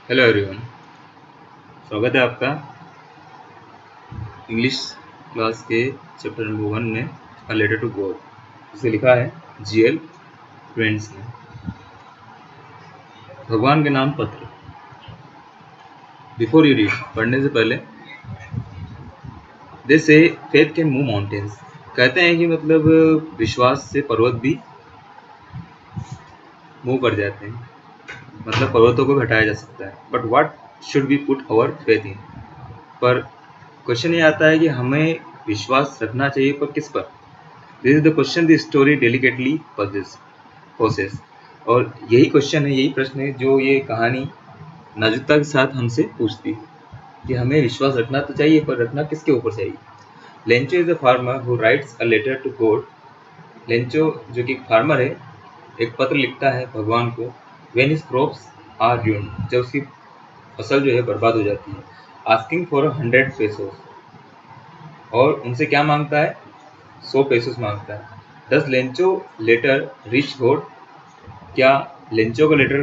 Hello everyone, स्वागत है आपका इंग्लिश क्लास के चैप्टर नंबर 1 में अ लेटर टू गॉड, जिसे लिखा है जीएल फ्रेंड्स ने। भगवान के नाम पत्र। बिफोर यू रीड, पढ़ने से पहले दे से फेथ कैन मूव माउंटेन्स, कहते हैं कि मतलब विश्वास से पर्वत भी मूव कर जाते हैं, मतलब पर्वतों को घटाया जा सकता है। But what should be put our faith in, पर क्वेश्चन ये आता है कि हमें विश्वास रखना चाहिए, पर किस पर? This is the question the story delicately poses, और यही क्वेश्चन है, यही प्रश्न है जो ये कहानी नाजुकता के साथ हमसे पूछती है कि हमें विश्वास रखना तो चाहिए, पर रखना किसके ऊपर चाहिए। Lencho is a farmer who writes a letter to God. Lencho जो कि फार्मर है, एक पत्र लिखता है भगवान को। When his crops are ruined, जब उसकी फसल जो है बर्बाद हो जाती है। आस्किंग फॉर 100 पेसोस, और उनसे क्या मांगता है? 100 पेसोस मांगता है। Does Lencho letter reach God, क्या लेंचो का लेटर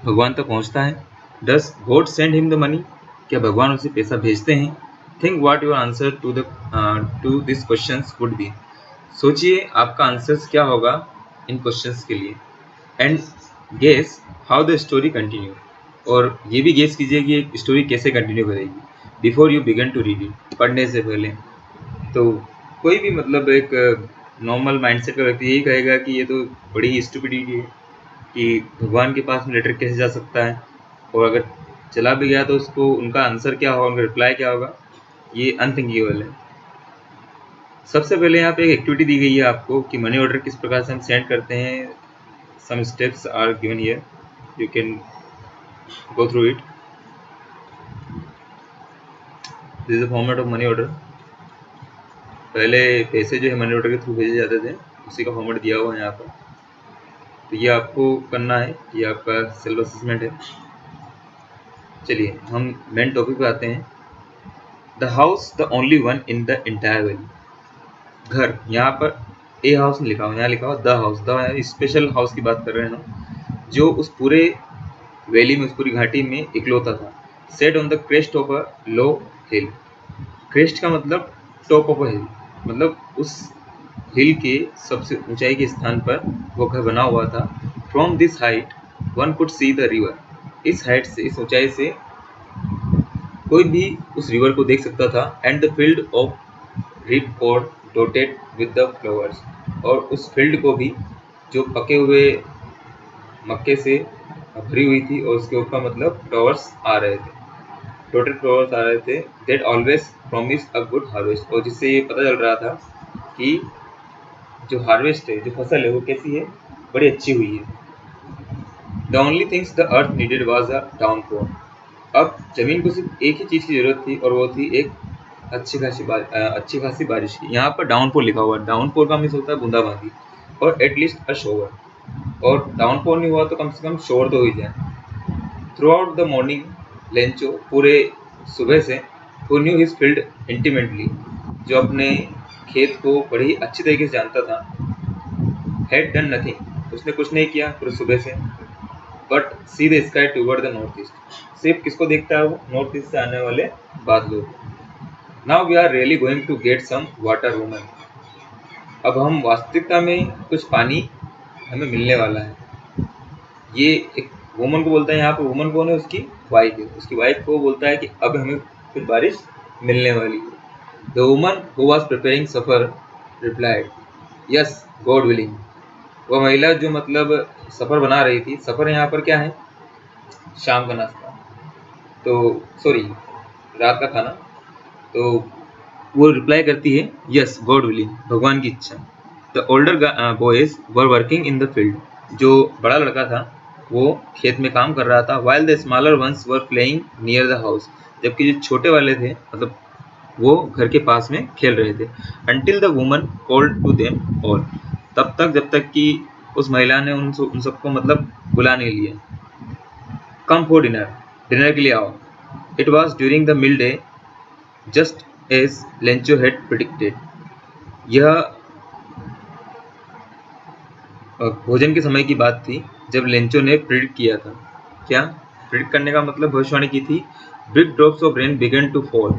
भगवान तक पहुंचता है? Does God send him the money, क्या भगवान उसे पैसा भेजते हैं? Think what your answer to this questions would be, सोचिए आपका आंसर क्या होगा इन क्वेश्चंस के लिए। And guess how the story continue, और ये भी गेस कीजिए कि स्टोरी कैसे कंटिन्यू करेगी। Before you begin to read it, पढ़ने से पहले। तो कोई भी मतलब एक नॉर्मल माइंडसेट का व्यक्ति यही कहेगा कि ये तो बड़ी स्टूपिडिटी है कि भगवान के पास में लेटर कैसे जा सकता है, और अगर चला भी गया तो उसको उनका आंसर क्या होगा, उनका रिप्लाई क्या होगा, ये अनथिंकेबल है। सबसे पहले यहाँ पे एक एक्टिविटी दी गई है आपको कि मनी ऑर्डर किस प्रकार से हम सेंड करते हैं। Some steps are given here, you can go through it. This is the format of money order. पहले पैसे जो है मनी ऑर्डर के थ्रू भेजे जाते थे, उसी का फॉर्मेट दिया हुआ है यहाँ पर। तो ये आपको करना है, ये आपका सेल्फ असेसमेंट है। चलिए हम मेन टॉपिक पे आते हैं। The house the only one in the entire valley. घर, यहाँ पर ए हाउस नहीं लिखा हुआ, यहाँ लिखा हुआ the house. The special house की बात कर रहे हैं हम, जो उस पूरे वैली में, उस पूरी घाटी में इकलौता था। Set on the crest of a low hill. Crest का मतलब टॉप ऑफ अ हिल, मतलब उस हिल के सबसे ऊंचाई के स्थान पर वो घर बना हुआ था। From this height one could see the river. इस हाइट से, इस ऊंचाई से कोई भी उस रिवर को देख सकता था। And the field of ripe पॉड डॉटेड विद द फ्लावर्स, और उस फील्ड को भी जो पके हुए मक्के से भरी हुई थी, और उसके ऊपर मतलब फ्लावर्स आ रहे थे, डॉटेड फ्लावर्स आ रहे थे। That always promise a good harvest, और जिससे ये पता चल रहा था कि जो हार्वेस्ट है, जो फसल है, वो कैसी है, बड़ी अच्छी हुई है। The only things the earth needed was a downpour. अब जमीन को सिर्फ एक ही चीज़ की जरूरत थी, और वो थी एक अच्छी खासी बारिश की। यहाँ पर डाउनपोर लिखा हुआ है। डाउनपोर का मीन्स होता है बूंदाबांदी, और एटलीस्ट अ शोवर। और डाउनपोर नहीं हुआ तो कम से कम शोवर तो हो ही जाए। Through out the morning, Lencho पूरे सुबह से, who knew his field intimately, जो अपने खेत को बड़ी अच्छी तरीके से जानता था, हैड डन नथिंग, उसने कुछ नहीं किया पूरे सुबह से, but see the sky toward the north east, सिर्फ किसको देखता है वो? नॉर्थ ईस्ट से आने वाले बादलों को। Now we are really going to get some water woman. अब हम वास्तविकता में कुछ पानी हमें मिलने वाला है। ये एक वुमन को बोलता है, यहाँ पर वुमन कौन है? उसकी वाइफ है। उसकी वाइफ को बोलता है कि अब हमें कुछ बारिश मिलने वाली है। The woman who was preparing suffer replied, yes God willing. वह महिला जो मतलब सफर बना रही थी, सफर यहाँ पर क्या है? शाम का नाश्ता, तो सॉरी रात का खाना। तो वो रिप्लाई करती है यस गॉड विलिंग, भगवान की इच्छा। The older boys were working in the field, जो बड़ा लड़का था वो खेत में काम कर रहा था। While the smaller ones were playing near the house, जबकि जो छोटे वाले थे मतलब वो घर के पास में खेल रहे थे। Until the woman called to them all, तब तक जब तक कि उस महिला ने उन सबको मतलब बुला नहीं लिया। कम फॉर डिनर, डिनर के लिए आओ। It was during the meal that, just as Lencho had predicted. यह भोजन के समय की बात थी जब लेंचो ने प्रिडिक्ट किया था। क्या? प्रिडिक्ट करने का मतलब भविष्यवाणी की थी, big drops of rain began to fall,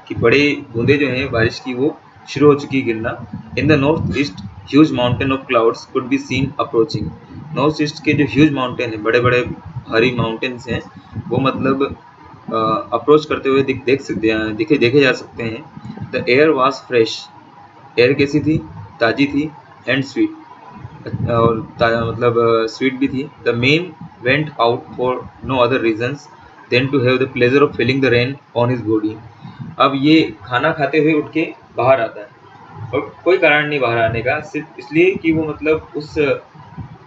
कि बड़े बूंदे जो हैं बारिश की वो शुरू हो चुकी है गिरना। In the north east huge mountain of clouds could be seen approaching. North east के जो ह्यूज माउंटेन है, बड़े बड़े भारी माउंटेन्स हैं, वो मतलब अप्रोच करते हुए देखे जा सकते हैं। The air was fresh, air कैसी थी, ताज़ी थी, एंड स्वीट, और मतलब स्वीट भी थी। The man went out for no other reasons than to have the pleasure of feeling the rain on his body. अब ये खाना खाते हुए उठ के बाहर आता है, और कोई कारण नहीं बाहर आने का, सिर्फ इसलिए कि वो मतलब उस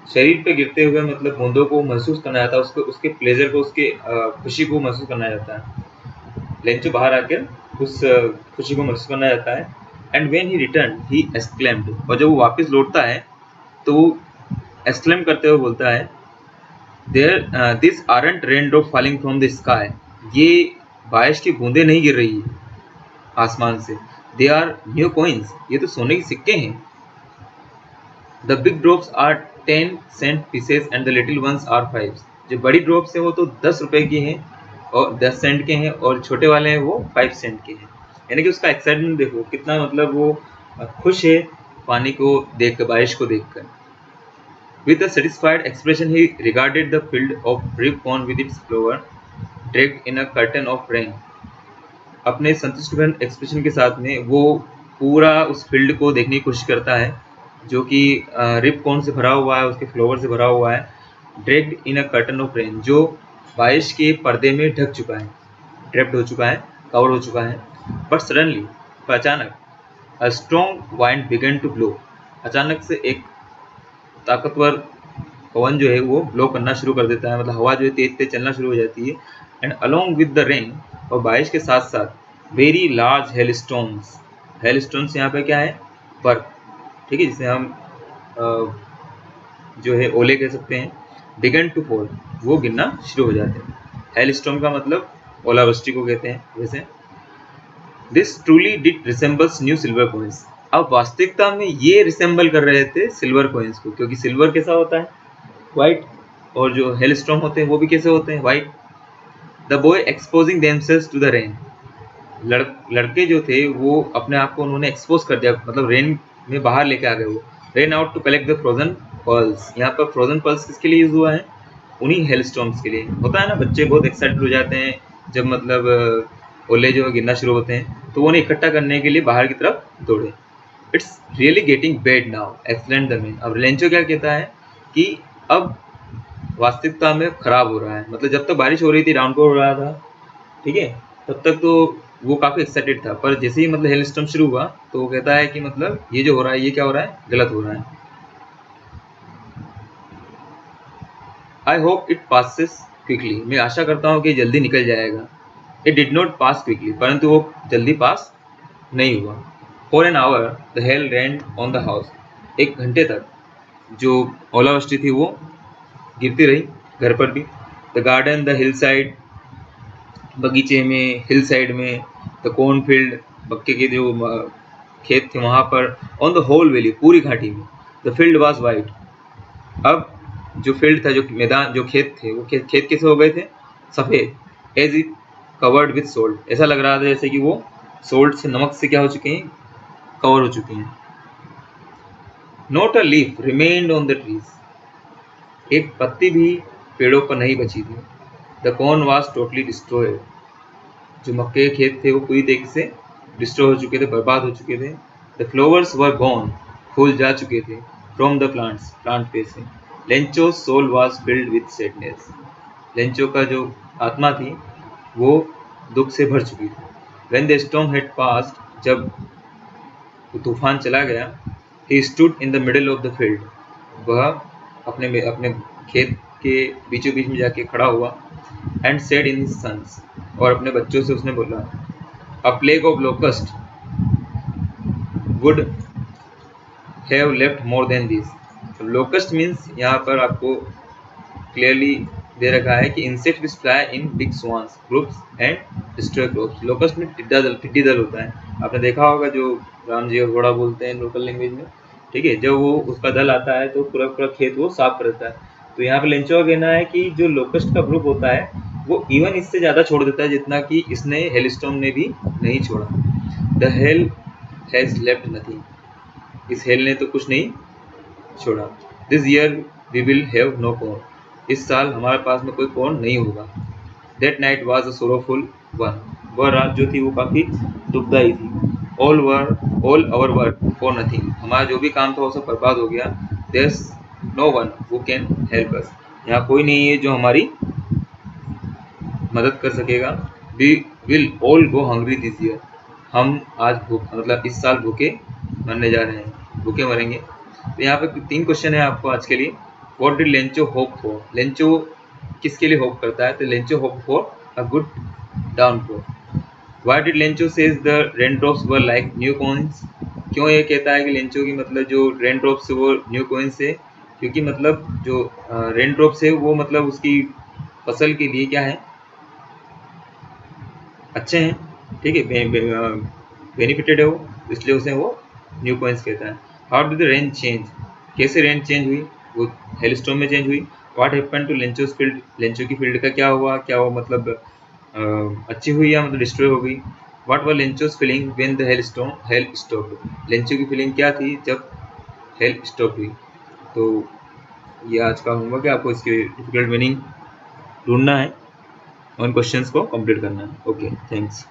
शरीर पे गिरते हुए मतलब बूंदों को महसूस करना चाहता है, उसके प्लेजर को, उसके खुशी को महसूस करना चाहता है। लेंचो बाहर आकर उस खुशी को महसूस करना चाहता है। And when he return he exclaimed, और जब वो वापस लौटता है तो वो एक्सक्लेम करते हुए बोलता है, there this aren't rain drop falling from the sky, ये बारिश की बूंदें नहीं गिर रही है आसमान से, दे आर न्यू कॉइन्स, ये तो सोने के सिक्के हैं। The big drops are 10 cent pieces and the little ones are 5। जो बड़ी ड्रॉप्स हैं वो तो 10 रुपए की हैं और 10 सेंट के हैं, और छोटे वाले हैं वो 5 सेंट के हैं। यानी कि उसका एक्साइटमेंट देखो कितना, मतलब वो खुश है पानी को देख कर, बारिश को देखकर। With a satisfied expression he regarded the field of ripon with its flower draped in a curtain of rain। अपने संतुष्टिभरण एक्सप्रेशन के साथ में वो पूरा उस फील्ड को देखने की कोशिश करता है, जो कि रिपकॉर्न से भरा हुआ है, उसके फ्लावर से भरा हुआ है। Draped in a curtain of rain, जो बारिश के पर्दे में ढक चुका है, ड्रेप्ड हो चुका है, कवर हो चुका है। बट सडनली, अचानक, a strong wind began to blow, अचानक से एक ताकतवर पवन जो है वो ब्लो करना शुरू कर देता है, मतलब हवा जो है तेज तेज चलना शुरू हो जाती है। And along with the rain, और बारिश के साथ साथ very large hail stones, hail stones यहाँ पे क्या है, बर्फ, ठीक है, जिसे हम जो है ओले कह सकते हैं। बिगन टू फॉल, वो गिरना शुरू हो जाते हैं। हेल स्टोन का मतलब ओलावृष्टि को कहते हैं वैसे। This truly did resembles new silver coins, अब वास्तविकता में ये रिसेंबल कर रहे थे सिल्वर कॉइन्स को, क्योंकि सिल्वर कैसा होता है, वाइट, और जो हेल स्टॉर्म होते हैं वो भी कैसे होते हैं, white. The boy exposing themselves to the rain, लड़के जो थे वो अपने आप को उन्होंने एक्सपोज कर दिया, मतलब रेन में बाहर लेके आ गए। वो ran out to collect the frozen pearls, यहाँ पर फ्रोजन पर्ल्स किसके लिए यूज हुआ है, उन्हीं हेल स्टॉर्म्स के लिए। होता है ना, बच्चे बहुत एक्साइटेड हो जाते हैं जब मतलब ओले जो गिरना शुरू होते हैं, तो वो उन्हें इकट्ठा करने के लिए बाहर की तरफ दौड़े। It's really getting bad now explained the man. अब लेंचो क्या कहता है कि अब वास्तविकता में खराब हो रहा है, मतलब जब तक बारिश हो रही थी, डाउनपोर हो रहा था, ठीक है, तब तक तो वो काफ़ी एक्साइटेड था, पर जैसे ही मतलब हेल स्टॉर्म शुरू हुआ तो वो कहता है कि मतलब ये जो हो रहा है, ये क्या हो रहा है, गलत हो रहा है। I hope it passes quickly, मैं आशा करता हूँ कि जल्दी निकल जाएगा। It did not pass quickly, परंतु वो जल्दी पास नहीं हुआ। For an hour the hell rain on the house, एक घंटे तक जो ओलावृष्टि थी वो गिरती रही घर पर भी। The garden, the hill side, बगीचे में, हिल साइड में, द कॉर्न फील्ड, मक्के के जो खेत थे वहाँ पर, ऑन द होल वैली, पूरी घाटी में। द फील्ड वाज वाइट, अब जो फील्ड था, जो मैदान, जो खेत थे, वो खेत कैसे हो गए थे, सफ़ेद। As it covered with salt, ऐसा लग रहा था जैसे कि वो सोल्ट से, नमक से क्या हो चुके हैं, कवर हो चुके हैं। Not a leaf remained on the trees, एक पत्ती भी पेड़ों पर नहीं बची थी। The corn was totally destroyed, जो मक्के के खेत थे वो पूरी तरीके से डिस्ट्रॉय हो चुके थे, बर्बाद हो चुके थे। द फ्लावर्स वर गॉन, फूल जा चुके थे, फ्रॉम द प्लांट्स, प्लांट पे से। Lencho soul was filled with sadness, Lencho का जो आत्मा थी वो दुख से भर चुकी थी। When the storm had passed, जब तूफान चला गया, he stood in the middle of the field, वह अपने खेत के बीचों बीच में जाके खड़ा हुआ। And said in his sons, और अपने बच्चों से उसने बोला, a plague of locust would have left more than this. Locust means यहाँ पर आपको क्लियरली दे रखा है कि insect which fly in big swans groups and destroy crops. Locust में टिड्डी दल होता है, आपने देखा होगा, जो राम जी घोड़ा बोलते हैं लोकल लैंग्वेज में, ठीक है, जब वो उसका दल आता है तो पूरा पूरा खेत वो साफ करता है। तो यहाँ पे लेंचो का कहना है कि जो लोकस्ट का ग्रुप होता है वो इवन इससे ज़्यादा छोड़ देता है जितना कि इसने हेलस्टॉर्म ने भी नहीं छोड़ा। The hail has left nothing, इस हेल ने तो कुछ नहीं छोड़ा। This year we will have no corn, इस साल हमारे पास में कोई कॉर्न नहीं होगा। That night was a sorrowful one, वह रात जो थी वो काफ़ी दुखदाई थी। All our work for nothing, हमारा जो भी काम था वो सब बर्बाद हो गया। There's no one who can help us, यहाँ कोई नहीं है जो हमारी मदद कर सकेगा। We will all go hungry this year, हम आज मतलब इस साल भूखे मरने जा रहे हैं, भूखे मरेंगे। तो यहाँ पे 3 क्वेश्चन है आपको आज के लिए। What did Lencho hope for, Lencho किसके लिए होप करता है? तो Lencho hope for a good downfall. Why did Lencho says the rain drops were like new coins, क्यों ये कहता है कि लेंचो की मतलब जो रेन ड्रॉप्स है वो न्यू कॉइन्स है? क्योंकि मतलब जो रेन ड्रॉप्स है वो मतलब उसकी फसल के लिए क्या है, अच्छे हैं, ठीक है, बेनिफिटेड है वो, इसलिए उसे वो न्यू कॉइन्स कहता है। How did the rain change, कैसे रेन चेंज हुई? वो हेलस्टॉर्म में चेंज हुई। What happened to Lencho's field, Lencho की फील्ड का क्या हुआ? क्या वो मतलब अच्छी हुई या मतलब डिस्ट्रॉय हो गई? What were Lencho's feeling when the hail stopped, Lencho की फीलिंग क्या थी जब हेल स्टॉप हुई? तो ये आज का होमवर्क है, आपको इसकी डिफिकल्ट मीनिंग ढूंढना है, उन क्वेश्चंस को कंप्लीट करना है। Okay, thanks.